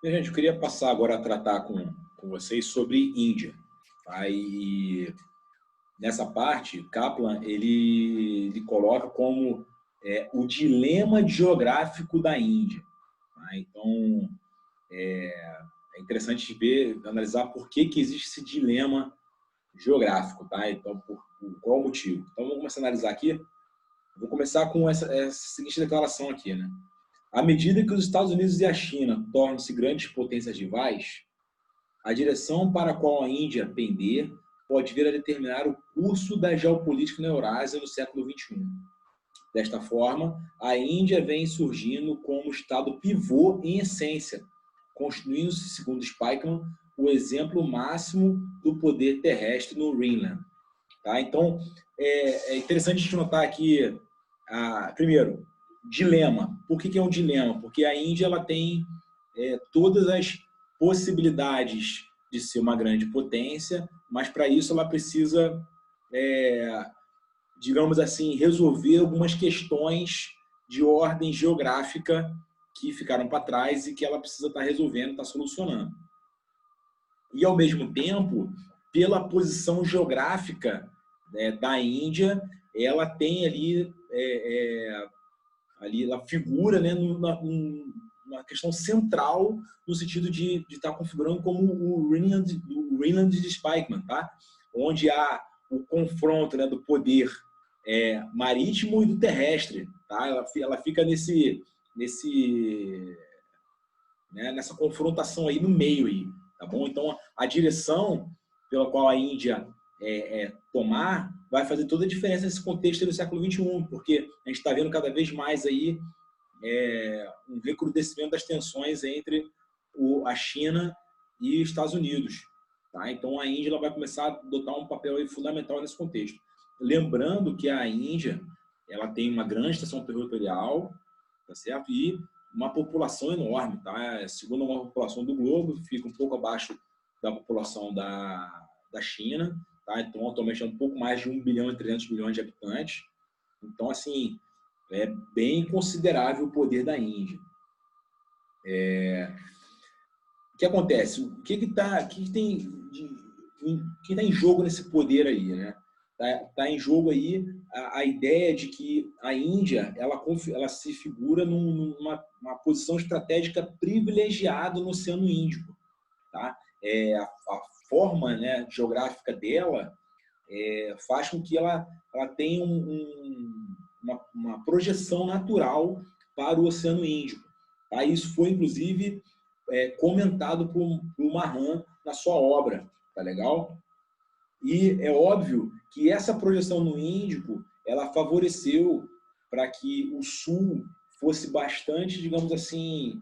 Minha gente, eu queria passar agora a tratar com vocês sobre Índia. Tá? E nessa parte, Kaplan ele coloca como o dilema geográfico da Índia. Tá? Então, é interessante ver, analisar por que existe esse dilema geográfico. Tá? Então, por qual motivo? Então, vamos começar a analisar aqui. Eu vou começar com essa seguinte declaração aqui, né? À medida que os Estados Unidos e a China tornam-se grandes potências rivais, a direção para a qual a Índia pender pode vir a determinar o curso da geopolítica na Eurásia no século XXI. Desta forma, a Índia vem surgindo como estado pivô em essência, constituindo-se, segundo Spykman, o exemplo máximo do poder terrestre no Greenland. Tá? Então, é interessante a gente notar aqui, primeiro, dilema. Por que é um dilema? Porque a Índia ela tem todas as possibilidades de ser uma grande potência, mas para isso ela precisa, digamos assim, resolver algumas questões de ordem geográfica que ficaram para trás e que ela precisa estar resolvendo, estar solucionando. E, ao mesmo tempo, pela posição geográfica da Índia, ela tem ali ela figura, né, numa questão central no sentido de estar configurando como o Greenland de Spykman, tá? Onde há o confronto, né, do poder marítimo e do terrestre, tá? Ela fica nessa confrontação aí no meio aí, tá bom? Então a direção pela qual a Índia tomar vai fazer toda a diferença nesse contexto do século XXI, porque a gente está vendo cada vez mais aí um recrudescimento das tensões entre a China e os Estados Unidos. Tá? Então a Índia ela vai começar a adotar um papel aí fundamental nesse contexto. Lembrando que a Índia ela tem uma grande extensão territorial, tá certo? E uma população enorme, tá? É a segunda maior população do globo, fica um pouco abaixo da população da China, tá? Então atualmente é um pouco mais de 1 bilhão e 300 milhões de habitantes. Então, assim, é bem considerável o poder da Índia. O que acontece? O que tem em jogo nesse poder aí, né? Tá em jogo aí a ideia de que a Índia ela se figura numa posição estratégica privilegiada no Oceano Índico, tá? A forma, né, geográfica dela faz com que ela tenha uma projeção natural para o Oceano Índico. Tá? Isso foi, inclusive, comentado por Mahan na sua obra. Tá legal? E é óbvio que essa projeção no Índico ela favoreceu para que o Sul fosse bastante, digamos assim,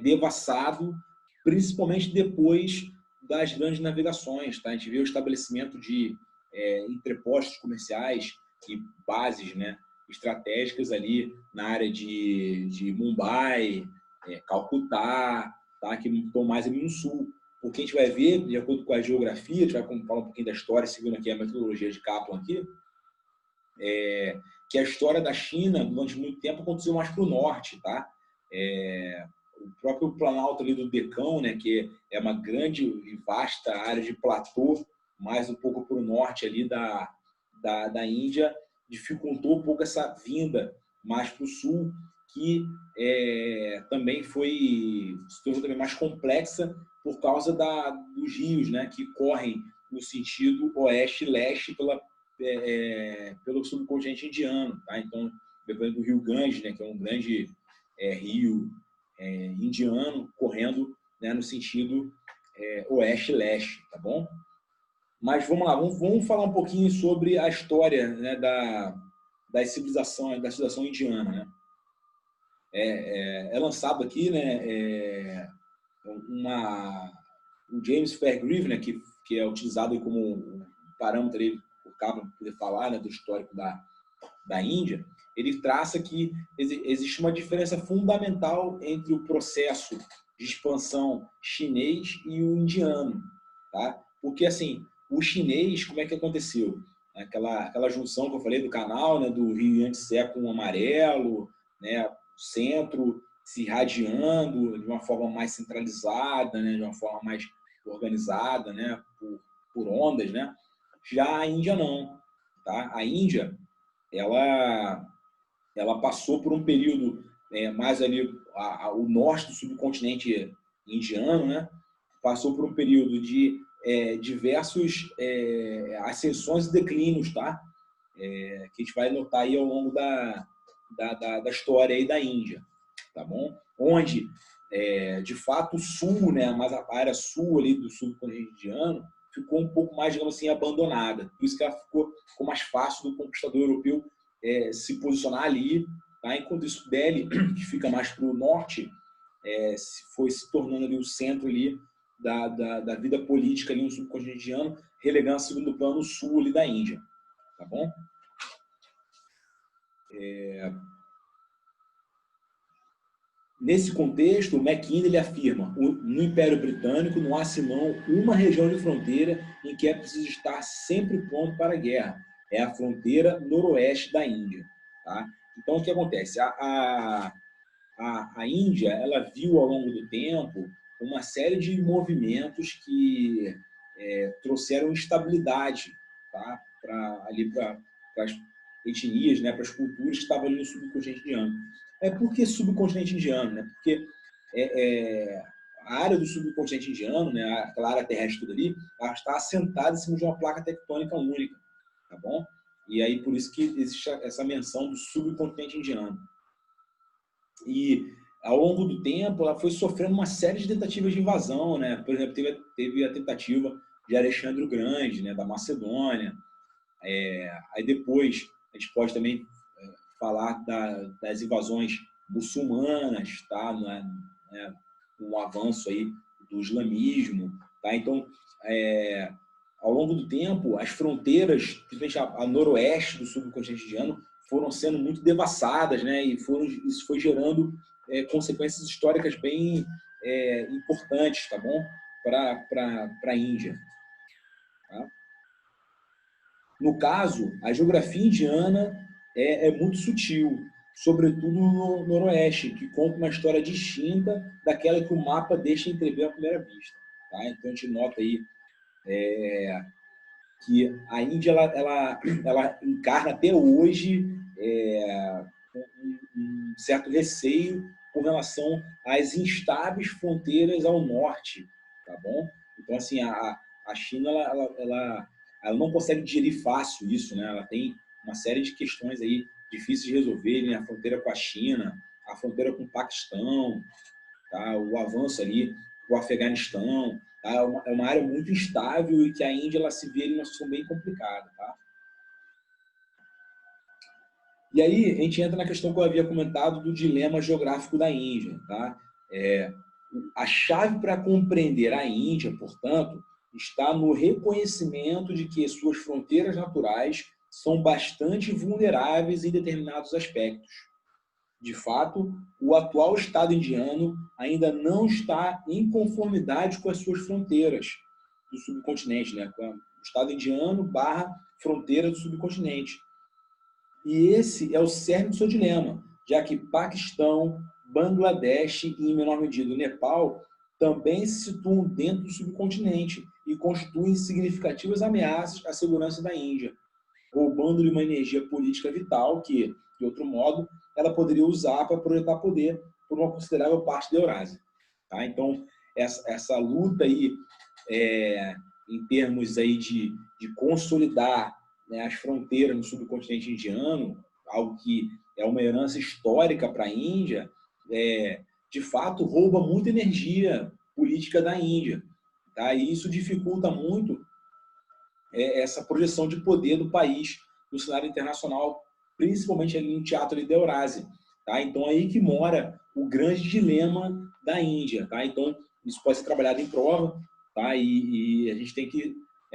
devassado, principalmente depois das grandes navegações. Tá? A gente vê o estabelecimento de entrepostos comerciais e bases, né, estratégicas ali na área de Mumbai, Calcutá, tá? Que estão mais ali no sul. Porque a gente vai ver, de acordo com a geografia, a gente vai falar um pouquinho da história, seguindo aqui a metodologia de Kaplan aqui, que a história da China, durante muito tempo, aconteceu mais para o norte, tá? O próprio Planalto ali do Deccan, né, que é uma grande e vasta área de platô, mais um pouco para o norte ali da Índia, dificultou um pouco essa vinda mais para o sul, que também se tornou também mais complexa por causa dos rios, né, que correm no sentido oeste-leste pelo subcontinente indiano. Tá? Então, dependendo do rio Ganges, né, que é um grande rio indiano, correndo, né, no sentido oeste-leste, tá bom? Mas vamos lá, vamos falar um pouquinho sobre a história, né, da civilização indiana, né? É lançado aqui, né, o James Fairgrieve, né, que é utilizado como um parâmetro aí, por Kaplan poder falar, né, do histórico da Índia. Ele traça que existe uma diferença fundamental entre o processo de expansão chinês e o indiano, tá? Porque assim, o chinês, como é que aconteceu? Aquela junção que eu falei do canal, né, do Rio Yangtze com o amarelo, né, centro se irradiando de uma forma mais centralizada, né, de uma forma mais organizada, né, por ondas, né? Já a Índia não, tá? A Índia, ela passou por um período mais ali, o norte do subcontinente indiano, né? Passou por um período de diversos ascensões e declínios, tá? Que a gente vai notar aí ao longo da história aí da Índia, tá bom? Onde, de fato, o sul, né, mas a área sul ali do subcontinente indiano ficou um pouco mais, digamos assim, abandonada. Por isso que ela ficou mais fácil do conquistador europeu se posicionar ali, tá? Enquanto isso, Delhi, que fica mais para o norte, foi se tornando ali o centro ali da vida política ali no subcontinente indiano, relegando a segundo plano o sul ali da Índia, tá bom? Nesse contexto, o Mackinnon afirma: no Império Britânico não há senão uma região de fronteira em que é preciso estar sempre pronto para a guerra. É a fronteira noroeste da Índia. Tá? Então, o que acontece? A Índia, ela viu ao longo do tempo uma série de movimentos que trouxeram instabilidade, tá? Para as etnias, né? Para as culturas que estavam ali no subcontinente indiano. Por que subcontinente indiano? Né? Porque a área do subcontinente indiano, né? Aquela área terrestre toda ali, ela está assentada em cima de uma placa tectônica única, tá bom? E aí por isso que existe essa menção do subcontinente indiano. E ao longo do tempo ela foi sofrendo uma série de tentativas de invasão, né? Por exemplo, teve a tentativa de Alexandre o Grande, né? Da Macedônia. Aí depois a gente pode também falar das invasões muçulmanas, tá? Com o avanço aí do islamismo, tá? Então, ao longo do tempo, as fronteiras, principalmente a noroeste do subcontinente indiano, foram sendo muito devassadas, né? E isso foi gerando consequências históricas bem importantes, tá bom? Para a Índia. Tá? No caso, a geografia indiana é muito sutil, sobretudo no noroeste, que conta uma história distinta daquela que o mapa deixa entrever à primeira vista. Tá? Então, a gente nota aí que a Índia ela encarna até hoje um certo receio com relação às instáveis fronteiras ao norte, tá bom? Então, assim, a China ela não consegue digerir fácil isso, né? Ela tem uma série de questões aí difíceis de resolver, né? A fronteira com a China, a fronteira com o Paquistão, tá? O avanço ali para o Afeganistão, tá? É uma área muito instável e que a Índia ela se vê em uma situação bem complicada, tá? E aí a gente entra na questão que eu havia comentado do dilema geográfico da Índia, tá? A chave para compreender a Índia, portanto, está no reconhecimento de que suas fronteiras naturais são bastante vulneráveis em determinados aspectos. De fato, o atual Estado indiano ainda não está em conformidade com as suas fronteiras do subcontinente, né? Com o Estado indiano / fronteira do subcontinente. E esse é o cerne do seu dilema, já que Paquistão, Bangladesh e, em menor medida, o Nepal também se situam dentro do subcontinente e constituem significativas ameaças à segurança da Índia, roubando-lhe uma energia política vital que, de outro modo, ela poderia usar para projetar poder por uma considerável parte da Eurásia. Tá? Então, essa luta aí, em termos aí de consolidar, né, as fronteiras no subcontinente indiano, algo que é uma herança histórica para a Índia, de fato rouba muita energia política da Índia. Tá? E isso dificulta muito essa projeção de poder do país no cenário internacional, principalmente ali no teatro ali da Eurásia. Tá? Então, aí que mora o grande dilema da Índia. Tá? Então, isso pode ser trabalhado em prova, tá? E a gente tem que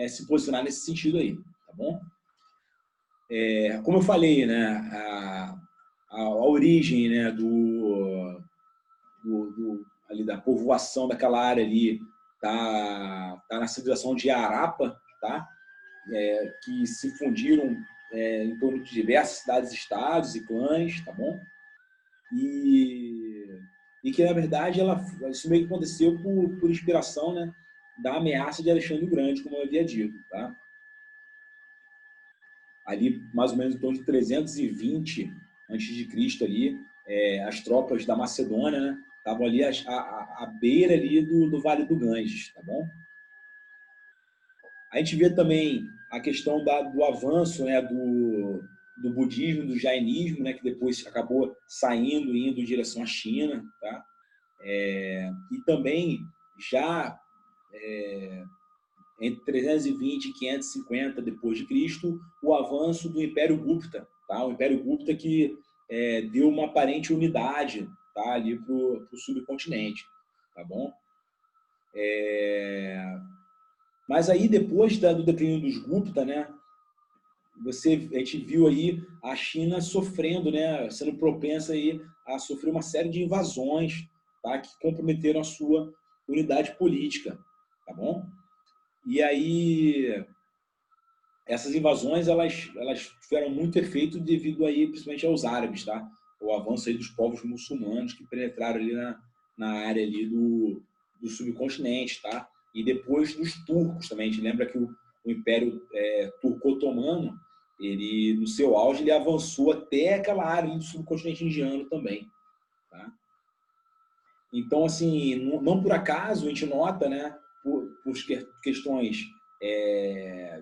se posicionar nesse sentido aí. Tá bom? Como eu falei, né, a origem, né, ali da povoação daquela área ali tá na civilização de Harappa, tá? Que se fundiram em torno de diversas cidades-estados e clãs, tá bom? E e que, na verdade, isso meio que aconteceu por inspiração, né, da ameaça de Alexandre o Grande, como eu havia dito. Tá? Ali, mais ou menos em torno de 320 a.C., ali, as tropas da Macedônia, né, estavam ali à beira ali do Vale do Ganges. Tá bom? A gente vê também a questão do avanço, né, do budismo, do jainismo, né, que depois acabou saindo e indo em direção à China. Tá? E também, já entre 320 e 550 depois de Cristo, o avanço do Império Gupta. Tá? O Império Gupta que deu uma aparente unidade, tá, ali para o subcontinente. Tá bom? Mas aí, depois do declínio dos Gupta, né, a gente viu aí a China sofrendo, né, sendo propensa aí a sofrer uma série de invasões, tá, que comprometeram a sua unidade política. Tá bom? E aí, essas invasões, elas tiveram muito efeito devido aí, principalmente aos árabes, tá? O avanço aí dos povos muçulmanos que penetraram ali na área ali do subcontinente, tá? E depois dos turcos também. A gente lembra que o Império Turco-Otomano, ele, no seu auge, ele avançou até aquela área ali do subcontinente indiano também, tá? Então, assim, não por acaso a gente nota, né, por questões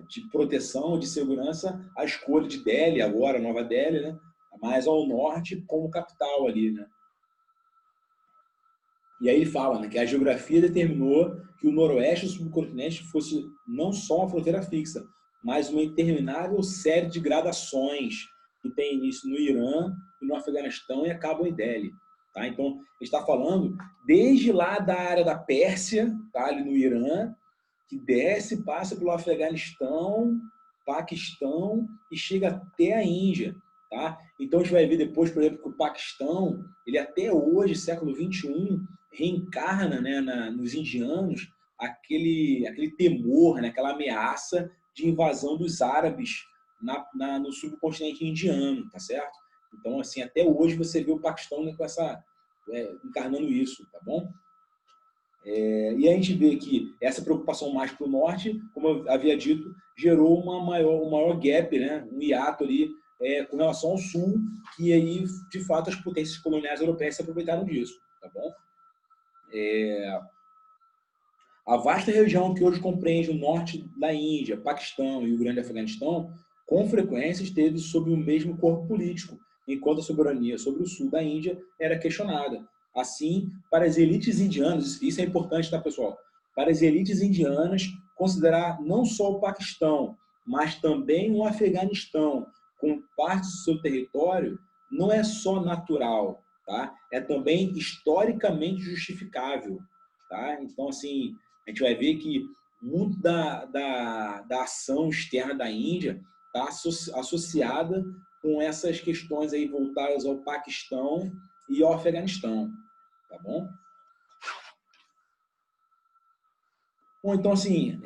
de proteção, de segurança, a escolha de Delhi, agora, Nova Delhi, né, mais ao norte, como capital ali, né? E aí ele fala, né, que a geografia determinou que o noroeste do subcontinente fosse não só uma fronteira fixa, mas uma interminável série de gradações que tem início no Irã e no Afeganistão e acabam em Delhi. Tá? Então, a gente está falando desde lá da área da Pérsia, tá? Ali no Irã, que desce, passa pelo Afeganistão, Paquistão e chega até a Índia. Tá? Então, a gente vai ver depois, por exemplo, que o Paquistão, ele até hoje, século XXI, reencarna, né, nos indianos aquele temor, né, aquela ameaça de invasão dos árabes no subcontinente indiano, tá certo? Então, assim, até hoje você vê o Paquistão, né, com encarnando isso, tá bom? E a gente vê que essa preocupação mais para o norte, como eu havia dito, gerou um maior gap, né, um hiato ali com relação ao sul, que aí, de fato, as potências coloniais europeias se aproveitaram disso, tá bom? A vasta região que hoje compreende o norte da Índia, Paquistão e o Grande Afeganistão, com frequência esteve sob o mesmo corpo político, enquanto a soberania sobre o sul da Índia era questionada. Assim, para as elites indianas, isso é importante, tá, pessoal? Para as elites indianas, considerar não só o Paquistão, mas também o Afeganistão como parte do seu território, não é só natural, tá? É também historicamente justificável, tá? Então, assim, a gente vai ver que muito da ação externa da Índia está associada com essas questões aí voltadas ao Paquistão e ao Afeganistão, tá bom? Bom, então, assim,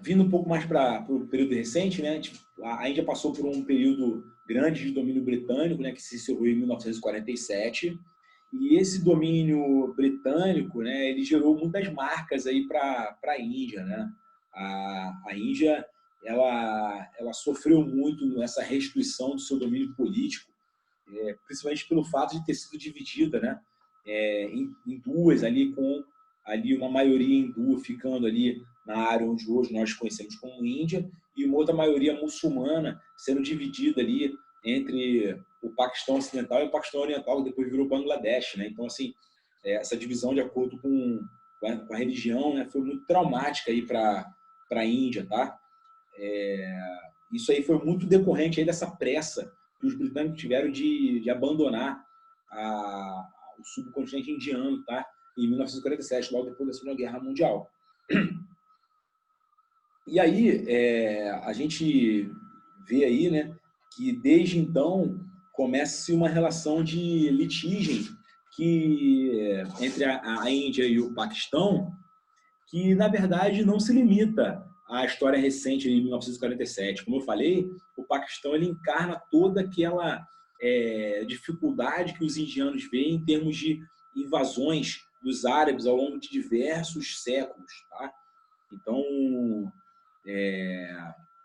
vindo um pouco mais para o período recente, né, a Índia passou por um período grande de domínio britânico, né, que se encerrou em 1947, e esse domínio britânico, né, ele gerou muitas marcas aí para a Índia, né? A Índia, ela sofreu muito nessa restituição do seu domínio político, principalmente pelo fato de ter sido dividida, né, em duas ali, com ali uma maioria hindu ficando ali na área onde hoje nós conhecemos como Índia e uma outra maioria muçulmana sendo dividida ali entre o Paquistão Ocidental e o Paquistão Oriental, que depois virou Bangladesh, né? Então, assim, essa divisão de acordo com a religião, né, foi muito traumática aí para a Índia, tá? Isso aí foi muito decorrente aí dessa pressa que os britânicos tiveram de abandonar o subcontinente indiano, tá? Em 1947, logo depois da Segunda Guerra Mundial. E aí, a gente vê aí, né, que desde então começa-se uma relação de litígio entre a Índia e o Paquistão, que, na verdade, não se limita à história recente de 1947. Como eu falei, o Paquistão ele encarna toda aquela dificuldade que os indianos veem em termos de invasões dos árabes ao longo de diversos séculos, tá? Então,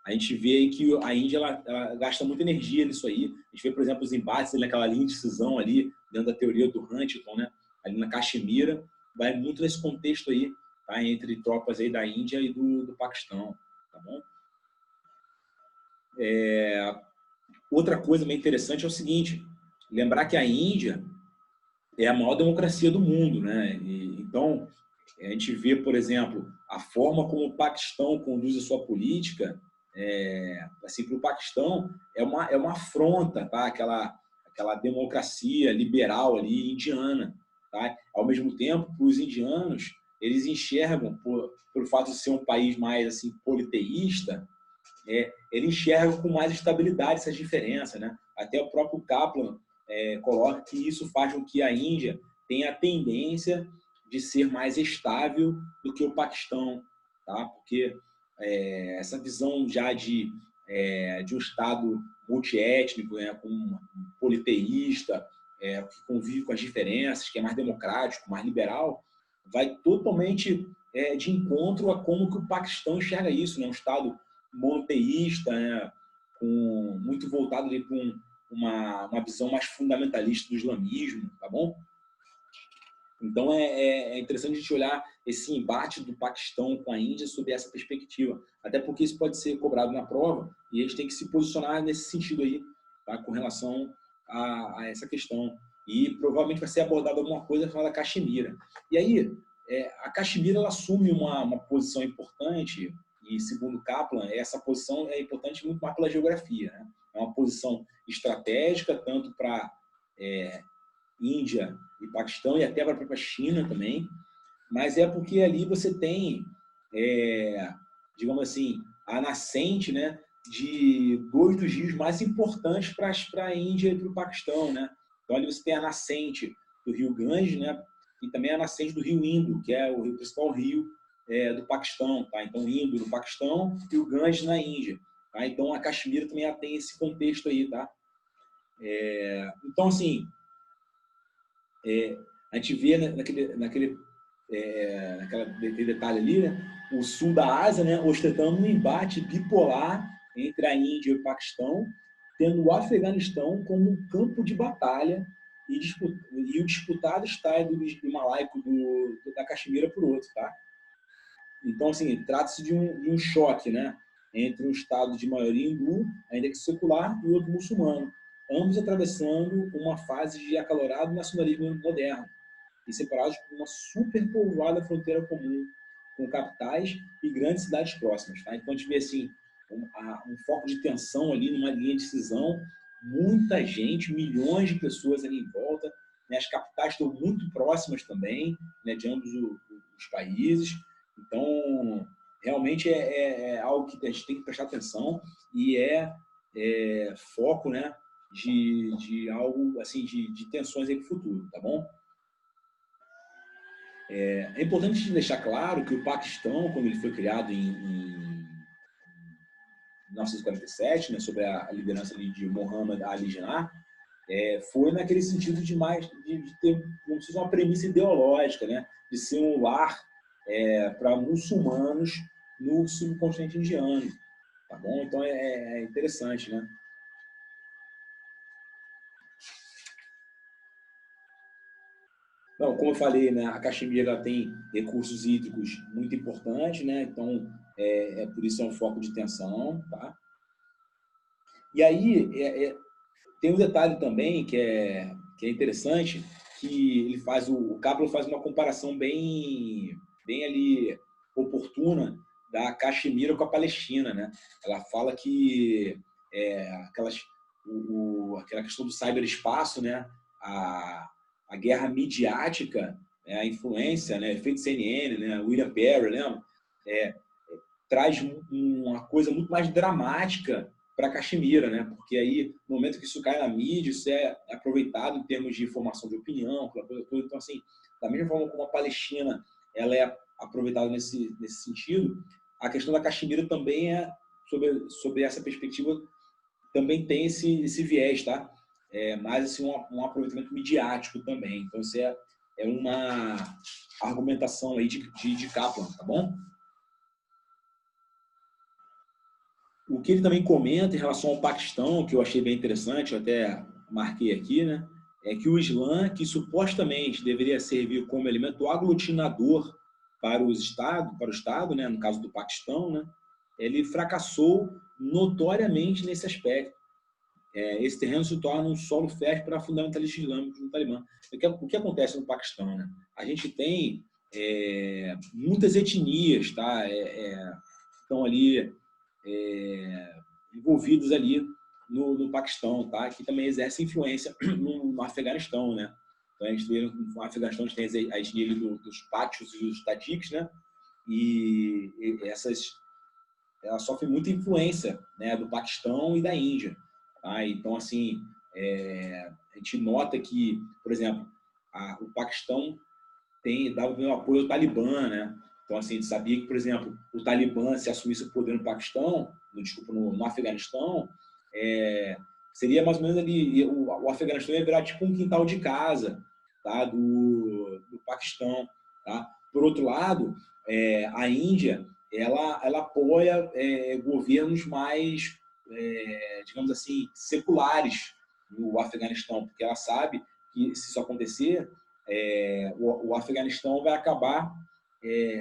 a gente vê aí que a Índia ela gasta muita energia nisso aí. A gente vê, por exemplo, os embates naquela linha de cisão ali, dentro da teoria do Huntington, né? Ali na Caxemira, vai muito nesse contexto aí, tá? Entre tropas aí da Índia e do Paquistão, tá bom? Outra coisa bem interessante é o seguinte, lembrar que a Índia é a maior democracia do mundo, né? Então, a gente vê, por exemplo, a forma como o Paquistão conduz a sua política, assim, para o Paquistão, é uma afronta, tá? Aquela democracia liberal ali indiana, tá? Ao mesmo tempo, para os indianos, eles enxergam, por fato de ser um país mais assim politeísta, ele enxerga com mais estabilidade essa diferença, né? Até o próprio Kaplan coloca que isso faz com que a Índia tenha a tendência de ser mais estável do que o Paquistão, tá? Porque essa visão já de um Estado multiétnico, né, com um politeísta, que convive com as diferenças, que é mais democrático, mais liberal, vai totalmente de encontro a como que o Paquistão enxerga isso, né? Um Estado monoteísta, né? Muito voltado ali para uma visão mais fundamentalista do islamismo, tá bom? Então, é interessante a gente olhar esse embate do Paquistão com a Índia sob essa perspectiva. Até porque isso pode ser cobrado na prova e a gente tem que se posicionar nesse sentido aí, tá? Com relação a essa questão. E provavelmente vai ser abordada alguma coisa chamada Caxemira. E aí, a Caxemira ela assume uma posição importante e, segundo Kaplan, essa posição é importante muito mais pela geografia, né? É uma posição estratégica, tanto para Índia e Paquistão, e até para a própria China também, mas é porque ali você tem, digamos assim, a nascente, né, de dois dos rios mais importantes para a Índia e para o Paquistão, né? Então ali você tem a nascente do rio Ganges, né, e também a nascente do rio Indo, que é o principal rio do Paquistão, tá? Então Indo no Paquistão e o Ganges na Índia, tá? Então a Caxemira também tem esse contexto aí, tá? Então assim, a gente vê naquele detalhe ali, né, o sul da Ásia, né, ostentando um embate bipolar entre a Índia e o Paquistão, tendo o Afeganistão como um campo de batalha e o disputado estado do himalaico da Caxemira por outro, tá? Então, assim, trata-se de um choque, né, entre um estado de maioria hindu, ainda que secular, e outro muçulmano, ambos atravessando uma fase de acalorado nacionalismo moderno e separados por uma superpovoada fronteira comum, com capitais e grandes cidades próximas, tá? Então, a gente vê assim, um foco de tensão ali numa linha de cisão, muita gente, milhões de pessoas ali em volta, né? As capitais estão muito próximas também, né, de ambos os países. Então, realmente é algo que a gente tem que prestar atenção e foco, né, de algo assim de tensões aí para o futuro, tá bom? É importante deixar claro que o Paquistão, quando ele foi criado em 1947, né, sob a liderança ali de Muhammad Ali Jinnah, foi naquele sentido de ter uma premissa ideológica, né, de ser um lar para muçulmanos no subcontinente indiano, tá bom? Então é interessante, né? Não, como eu falei, né, a Caxemira tem recursos hídricos muito importantes, né? Então por isso é um foco de tensão, tá? E aí tem um detalhe também que é interessante, que o Kaplan faz uma comparação bem ali oportuna da Caxemira com a Palestina, né? Ela fala que aquela questão do cyberespaço, né? A guerra midiática, né? A influência, né? Efeito CNN, né? William Perry, lembra? Traz uma coisa muito mais dramática para a Caxemira, né? Porque aí, no momento que isso cai na mídia, isso é aproveitado em termos de formação de opinião, aquela coisa toda. Então, assim, da mesma forma como a Palestina ela é aproveitada nesse sentido, a questão da Caxemira também sobre essa perspectiva, também tem esse viés, tá? Mas assim, um aproveitamento midiático também. Então, isso é é uma argumentação aí de Kaplan, tá bom? O que ele também comenta em relação ao Paquistão, que eu achei bem interessante, eu até marquei aqui, né? É que o Islã, que supostamente deveria servir como elemento aglutinador para o Estado, né? No caso do Paquistão, né? Ele fracassou notoriamente nesse aspecto. Esse terreno se torna um solo fértil para fundamentalistas islâmicos no Talibã. O que acontece no Paquistão, né? A gente tem muitas etnias, tá? Estão ali envolvidos ali no Paquistão, tá? Que também exerce influência no Afeganistão, né? Então, a gente vê no Afeganistão, a gente tem a etnia ali dos Pashtuns e dos Tajiks, né? E ela sofre muita influência, né, do Paquistão e da Índia. Tá? Então, assim, a gente nota que, por exemplo, o Paquistão dava meu apoio ao Talibã, né? Então, assim, a gente sabia que, por exemplo, o Talibã, se assumisse o poder no Paquistão, no Afeganistão, seria mais ou menos ali, o Afeganistão ia virar tipo um quintal de casa, tá? do Paquistão. Tá? Por outro lado, a Índia, ela apoia governos mais, digamos assim, seculares no Afeganistão, porque ela sabe que, se isso acontecer, o Afeganistão vai acabar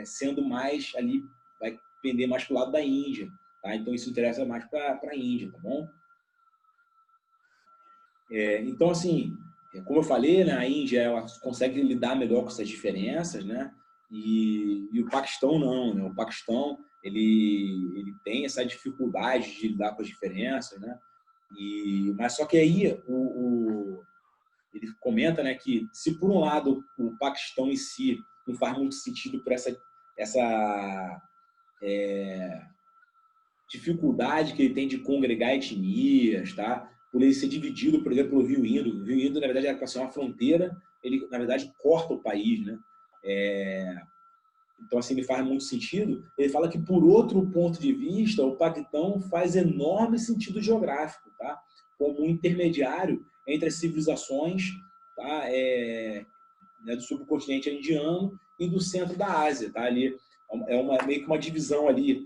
sendo mais ali, vai pender mais para o lado da Índia. Tá? Então, isso interessa mais para a Índia, tá bom? Então, assim, como eu falei, né, a Índia ela consegue lidar melhor com essas diferenças, né? E o Paquistão não, né? O Paquistão ele tem essa dificuldade de lidar com as diferenças, né? Mas só que aí ele comenta, né, que se por um lado o Paquistão em si não faz muito sentido por essa dificuldade que ele tem de congregar etnias, tá? Por ele ser dividido, por exemplo, pelo Rio Indo. O Rio Indo, na verdade, era para ser uma fronteira, ele, na verdade, corta o país, né? Então, assim, ele faz muito sentido. Ele fala que, por outro ponto de vista, o Paquistão faz enorme sentido geográfico, tá? Como um intermediário entre as civilizações, tá? Né, do subcontinente indiano e do centro da Ásia, tá? Ali meio que uma divisão ali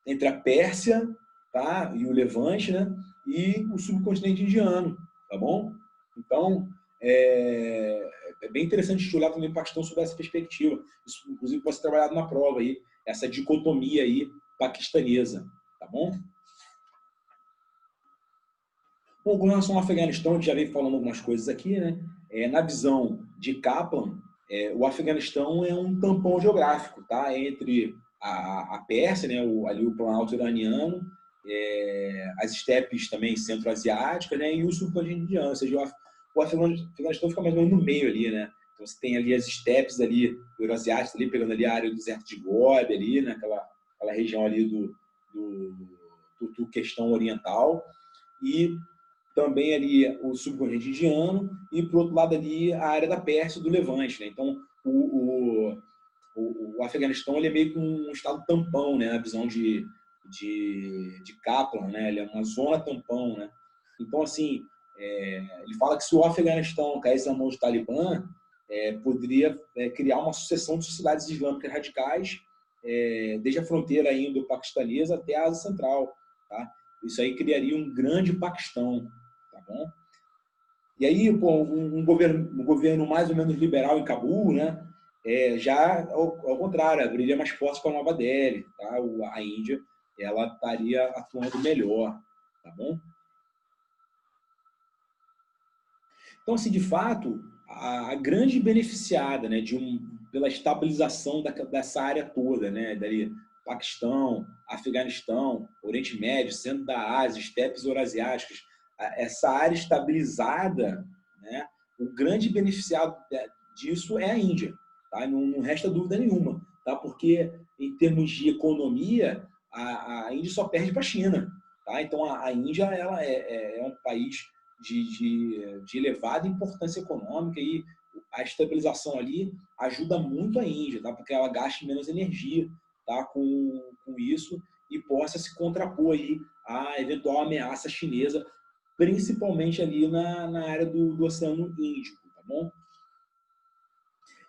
entre a Pérsia, tá? E o Levante, né? E o subcontinente indiano, tá bom? Então, é bem interessante estudar também o Paquistão sob essa perspectiva. Isso, inclusive, pode ser trabalhado na prova aí, essa dicotomia aí paquistanesa, tá bom? Bom, com relação ao Afeganistão, a gente já veio falando algumas coisas aqui, né? Na visão de Kaplan, o Afeganistão é um tampão geográfico, tá? Entre a Pérsia, né? Ali o Planalto iraniano, as estepes também centro-asiáticas, né? E o subcontinente indiano, ou seja, o Afeganistão fica mais ou menos no meio ali, né? Então você tem ali as estepes ali, euroasiáticas ali, pegando ali a área do deserto de Gobi ali, né? Aquela região ali do Turquestão Oriental, e também ali o subcontinente indiano, e, por outro lado, ali a área da Pérsia e do Levante. Né? Então, o Afeganistão ele é meio que um estado tampão, né? Na visão de Kaplan, né? Ele é uma zona tampão. Né? Então, assim, ele fala que se o Afeganistão caísse na mão do Talibã, poderia criar uma sucessão de sociedades islâmicas radicais, desde a fronteira indo-paquistanesa até a Ásia Central. Tá? Isso aí criaria um grande Paquistão. Tá bom? E aí, pô, um governo mais ou menos liberal em Cabul, né? Já ao contrário, abriria mais portas para Nova Delhi, tá? A Índia, ela estaria atuando melhor, tá bom? Então, assim, de fato, a grande beneficiada, né, pela estabilização dessa área toda, né, dali, Paquistão, Afeganistão, Oriente Médio, centro da Ásia, estepes eurasiáticas, essa área estabilizada, né, o grande beneficiado disso é a Índia, tá? Não resta dúvida nenhuma, tá? Porque em termos de economia, a Índia só perde para a China, tá? Então a Índia ela é um país de elevada importância econômica, e a estabilização ali ajuda muito a Índia, tá? Porque ela gasta menos energia, tá? com isso, e possa se contrapor aí à eventual ameaça chinesa, principalmente ali na área do Oceano Índico, tá bom?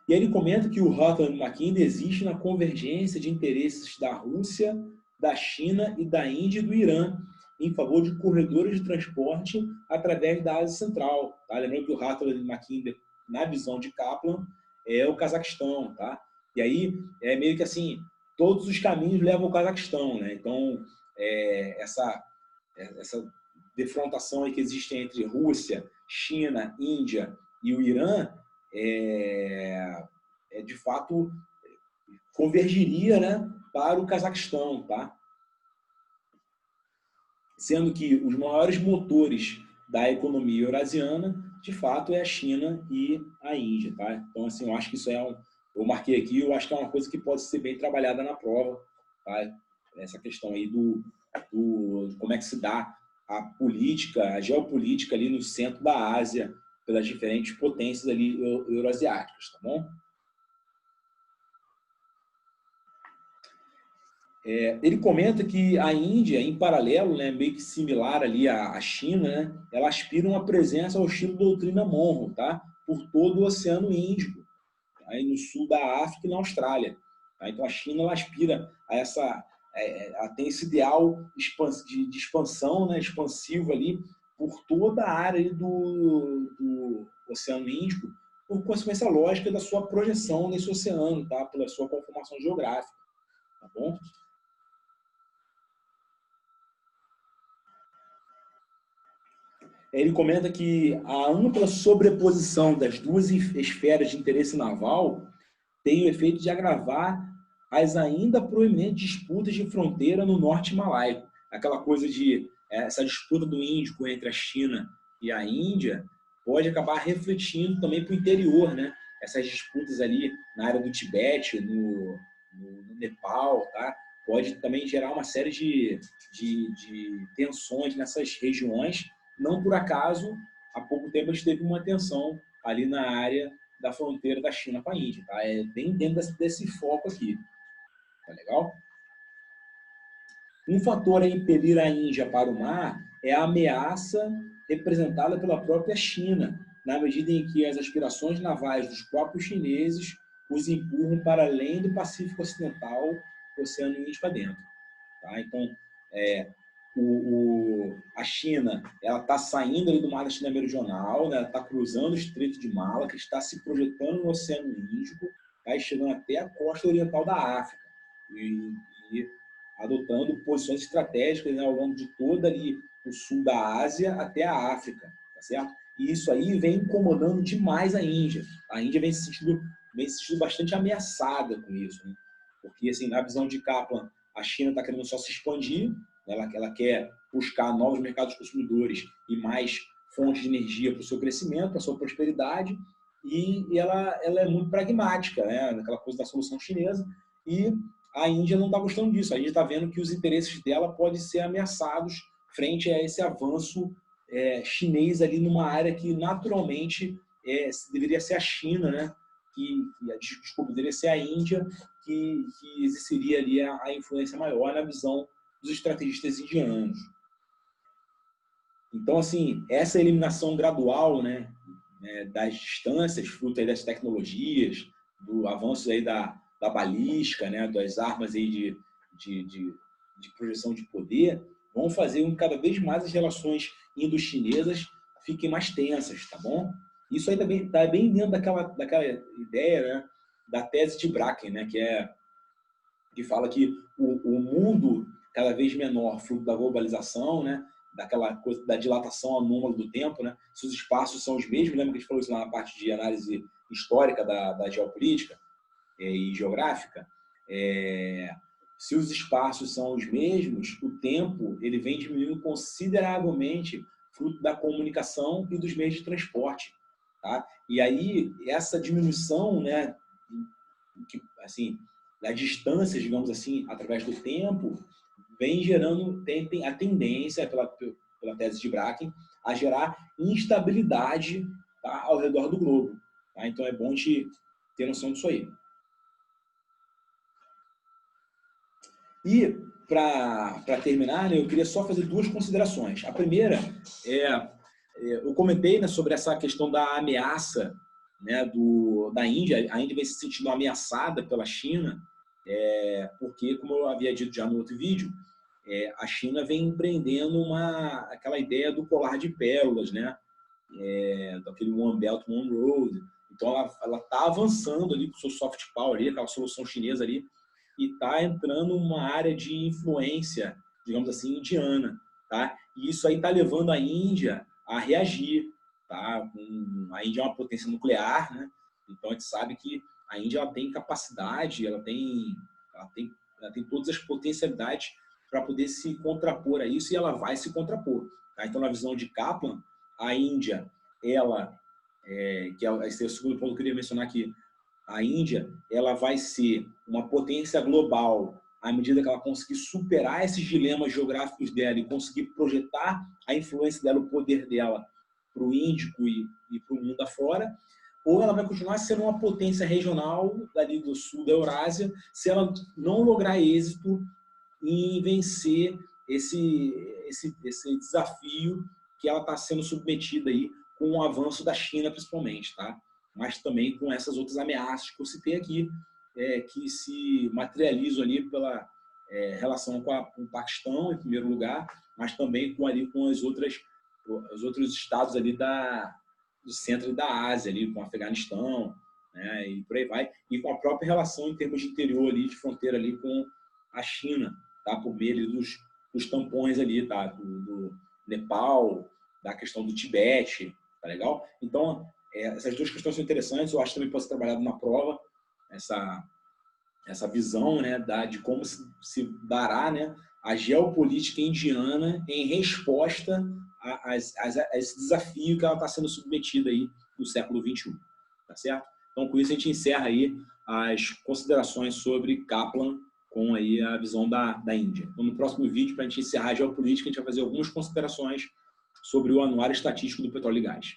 E aí ele comenta que o Rutherford Mackinder existe na convergência de interesses da Rússia, da China e da Índia e do Irã, em favor de corredores de transporte através da Ásia Central. Tá? Lembrando que o Rutherford Mackinder, na visão de Kaplan, é o Cazaquistão. Tá? E aí, é meio que assim, todos os caminhos levam ao Cazaquistão. Né? Então, essa defrontação aí que existe entre Rússia, China, Índia e o Irã, de fato, convergiria, né, para o Cazaquistão, tá? Sendo que os maiores motores da economia eurasiana, de fato, é a China e a Índia, tá? Então, assim, eu acho que isso eu marquei aqui, eu acho que é uma coisa que pode ser bem trabalhada na prova, tá? Essa questão aí como é que se dá a política, a geopolítica ali no centro da Ásia, pelas diferentes potências ali euroasiáticas, tá bom? Ele comenta que a Índia, em paralelo, né, meio que similar ali à China, né, ela aspira uma presença ao estilo doutrina Monroe, tá? Por todo o Oceano Índico, aí no sul da África e na Austrália. Tá? Então a China ela aspira a ter esse ideal de expansão, né, expansivo ali por toda a área do Oceano Índico, por consequência lógica da sua projeção nesse oceano, tá? Pela sua conformação geográfica. Tá bom? Ele comenta que a ampla sobreposição das duas esferas de interesse naval tem o efeito de agravar as ainda proeminentes disputas de fronteira no norte himalaico. Aquela coisa de essa disputa do Índico entre a China e a Índia pode acabar refletindo também para o interior, né? Essas disputas ali na área do Tibete, no Nepal, tá? Pode também gerar uma série de tensões nessas regiões. Não por acaso, há pouco tempo a gente teve uma tensão ali na área da fronteira da China com a Índia. Tá? É bem dentro desse foco aqui. Tá legal? Um fator a impelir a Índia para o mar é a ameaça representada pela própria China, na medida em que as aspirações navais dos próprios chineses os empurram para além do Pacífico Ocidental, Oceano Índico adentro. Tá? Então, a China está saindo ali do mar da China Meridional, né? Está cruzando o Estreito de Malaca, está se projetando no Oceano Índico, tá? Chegando até a costa oriental da África e adotando posições estratégicas, né, ao longo de todo ali o sul da Ásia até a África, tá certo? E isso aí vem incomodando demais a Índia. A Índia vem se sentindo bastante ameaçada com isso, né? Porque, assim, na visão de Kaplan, a China está querendo só se expandir, ela quer buscar novos mercados consumidores e mais fontes de energia para o seu crescimento, para a sua prosperidade, e ela é muito pragmática, né? Aquela coisa da solução chinesa, e a Índia não está gostando disso. A Índia está vendo que os interesses dela podem ser ameaçados frente a esse avanço chinês ali numa área que naturalmente deveria ser a China, né? Desculpa, deveria ser a Índia que existiria ali a influência maior na visão dos estrategistas indianos. Então, assim, essa eliminação gradual, né, das distâncias, fruto aí das tecnologias, do avanço aí da balística, né, das armas aí de projeção de poder, vão fazer com que cada vez mais as relações indo-chinesas fiquem mais tensas, tá bom? Isso aí também está bem dentro daquela ideia, né, da tese de Bracken, né, que fala que o mundo cada vez menor, fruto da globalização, né, daquela coisa da dilatação anômala do tempo, né, se os espaços são os mesmos, lembra que a gente falou isso na parte de análise histórica da geopolítica e geográfica, se os espaços são os mesmos, o tempo ele vem diminuindo consideravelmente fruto da comunicação e dos meios de transporte. Tá? E aí, essa diminuição, né, assim, das distâncias, digamos assim, através do tempo, vem gerando, tem a tendência, pela tese de Bracken, a gerar instabilidade, tá, ao redor do globo. Tá? Então, é bom a gente ter noção disso aí. E, para terminar, né, eu queria só fazer duas considerações. A primeira eu comentei, né, sobre essa questão da ameaça, né, da Índia. A Índia vem se sentindo ameaçada pela China, porque, como eu havia dito já no outro vídeo, a China vem empreendendo aquela ideia do colar de pérolas, né? Daquele One Belt, One Road. Então, ela está avançando ali com o seu soft power, ali, aquela solução chinesa ali, e está entrando numa área de influência, digamos assim, indiana. Tá? E isso aí está levando a Índia a reagir. Tá? A Índia é uma potência nuclear, né? Então a gente sabe que a Índia ela tem capacidade, ela tem todas as potencialidades para poder se contrapor a isso, e ela vai se contrapor. Tá? Então, na visão de Kaplan, a Índia, que esse é o segundo ponto que eu queria mencionar aqui, a Índia ela vai ser uma potência global à medida que ela conseguir superar esses dilemas geográficos dela e conseguir projetar a influência dela, o poder dela para o Índico e para o mundo afora, ou ela vai continuar sendo uma potência regional ali do sul da Eurásia, se ela não lograr êxito em vencer esse desafio que ela está sendo submetida aí com o avanço da China, principalmente, tá? Mas também com essas outras ameaças que eu citei aqui, que se materializam ali pela relação com o Paquistão, em primeiro lugar, mas também com os outros estados ali do centro e da Ásia, ali, com o Afeganistão, né, e por aí vai, e com a própria relação em termos de interior, ali, de fronteira ali com a China, tá, por meio dos tampões ali, tá, do Nepal, da questão do Tibete, tá legal? Então, essas duas questões são interessantes, eu acho que também pode ser trabalhado na prova, essa visão, né, de como se dará, né, a geopolítica indiana em resposta a esse desafio que ela está sendo submetida aí no século XXI, tá certo? Então, com isso, a gente encerra aí as considerações sobre Kaplan com aí a visão da Índia. Então, no próximo vídeo, para a gente encerrar a geopolítica, a gente vai fazer algumas considerações sobre o anuário estatístico do petróleo e gás.